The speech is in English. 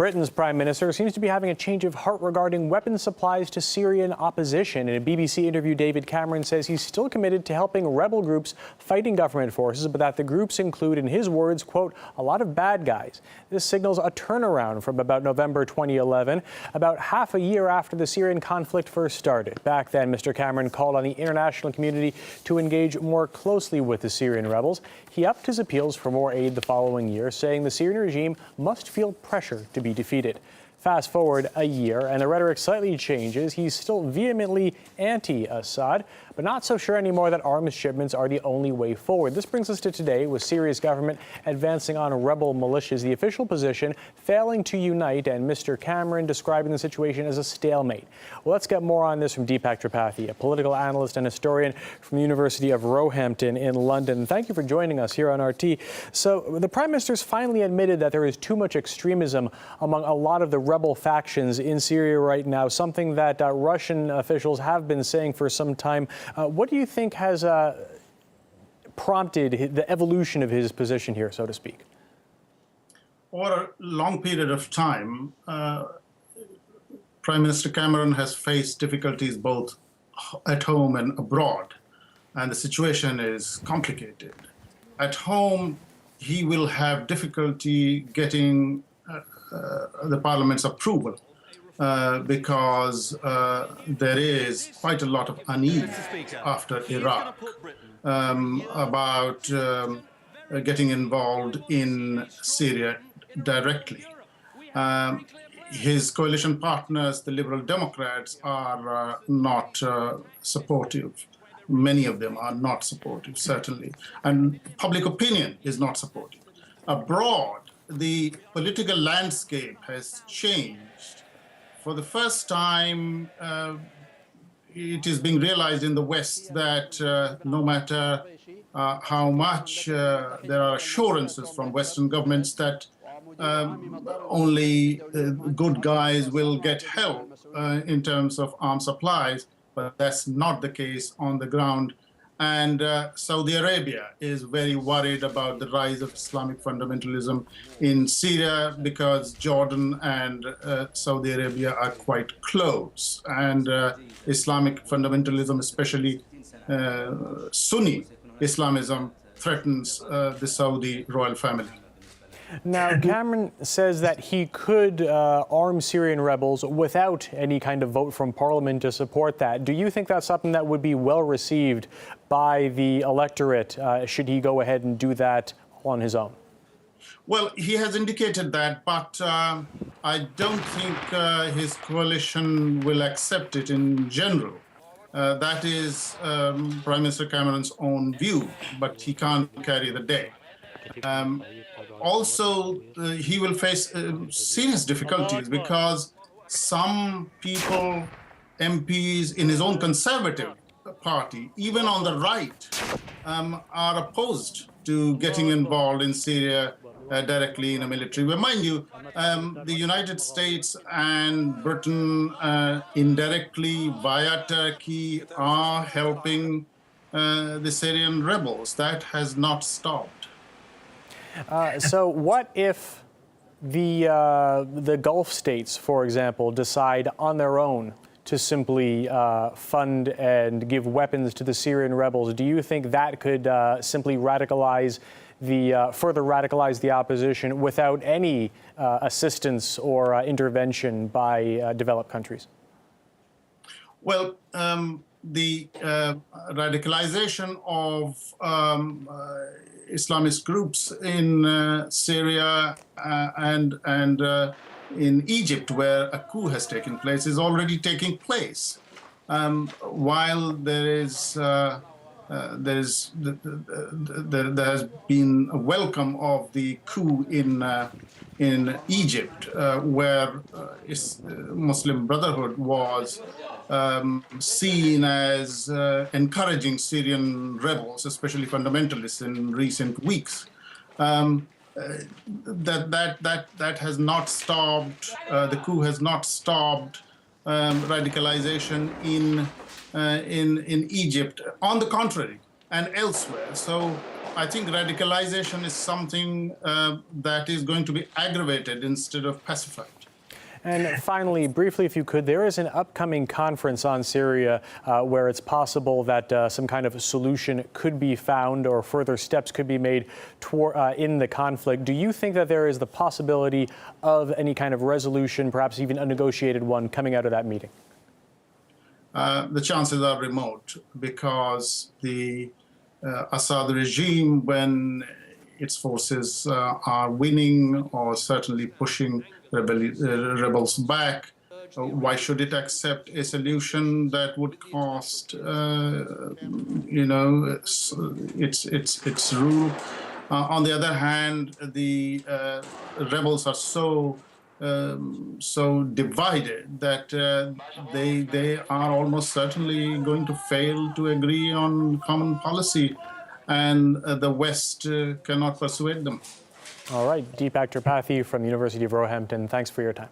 Britain's Prime Minister seems to be having a change of heart regarding weapons supplies to Syrian opposition. In a BBC interview, David Cameron says he's still committed to helping rebel groups fighting government forces, but that the groups include, in his words, quote, a lot of bad guys. This signals a turnaround from about November 2011, about half a year after the Syrian conflict first started. Back then, Mr. Cameron called on the international community to engage more closely with the Syrian rebels. He upped his appeals for more aid the following year, saying the Syrian regime must feel pressure to be defeated. Fast forward a year, and the rhetoric slightly changes. He's still vehemently anti-Assad, but not so sure anymore that arms shipments are the only way forward. This brings us to today, with Syria's government advancing on rebel militias, the official position failing to unite, and Mr. Cameron describing the situation as a stalemate. Well, let's get more on this from Deepak Tripathi, a political analyst and historian from the University of Roehampton in London. Thank you for joining us here on RT. So the Prime Minister's finally admitted that there is too much extremism among a lot of the rebel factions in Syria right now, something that Russian officials have been saying for some time. What do you think has prompted the evolution of his position here, so to speak? Over a long period of time, Prime Minister Cameron has faced difficulties both at home and abroad, and the situation is complicated. At home, he will have difficulty getting the Parliament's approval because there is quite a lot of unease after Iraq about getting involved in Syria directly. His coalition partners, the Liberal Democrats, are not supportive. Many of them are not supportive, certainly. And public opinion is not supportive. Abroad, the political landscape has changed. For the first time, it is being realized in the West that no matter how much there are assurances from Western governments that only good guys will get help in terms of arms supplies, but that's not the case on the ground. And Saudi Arabia is very worried about the rise of Islamic fundamentalism in Syria because Jordan and Saudi Arabia are quite close. And Islamic fundamentalism, especially Sunni Islamism, threatens the Saudi royal family. Now, Cameron says that he could arm Syrian rebels without any kind of vote from Parliament to support that. Do you think that's something that would be well received by the electorate should he go ahead and do that on his own? Well, he has indicated that, but I don't think his coalition will accept it in general. That is Prime Minister Cameron's own view, but he can't carry the day. Also, he will face serious difficulties because some people, MPs in his own Conservative party, even on the right, are opposed to getting involved in Syria directly in a military. But mind you, the United States and Britain indirectly via Turkey are helping the Syrian rebels. That has not stopped. So what if the Gulf states, for example, decide on their own to simply fund and give weapons to the Syrian rebels? Do you think that could simply radicalize further radicalize the opposition without any assistance or intervention by developed countries? Well, the radicalization of Islamist groups in Syria and in Egypt, where a coup has taken place, is already taking place. While there has been a welcome of the coup in Egypt, where Muslim Brotherhood was seen as encouraging Syrian rebels, especially fundamentalists, in recent weeks. That has not stopped. The coup has not stopped radicalization in Egypt. On the contrary, and elsewhere. So I think radicalization is something that is going to be aggravated instead of pacified. And finally, briefly, if you could, there is an upcoming conference on Syria where it's possible that some kind of solution could be found or further steps could be made in the conflict. Do you think that there is the possibility of any kind of resolution, perhaps even a negotiated one, coming out of that meeting? The chances are remote because the Assad regime, when its forces are winning or certainly pushing rebels back, why should it accept a solution that would cost, its rule? On the other hand, the rebels are so divided that they are almost certainly going to fail to agree on common policy, and the West cannot persuade them. All right, Deepak Tripathi from the University of Roehampton, thanks for your time.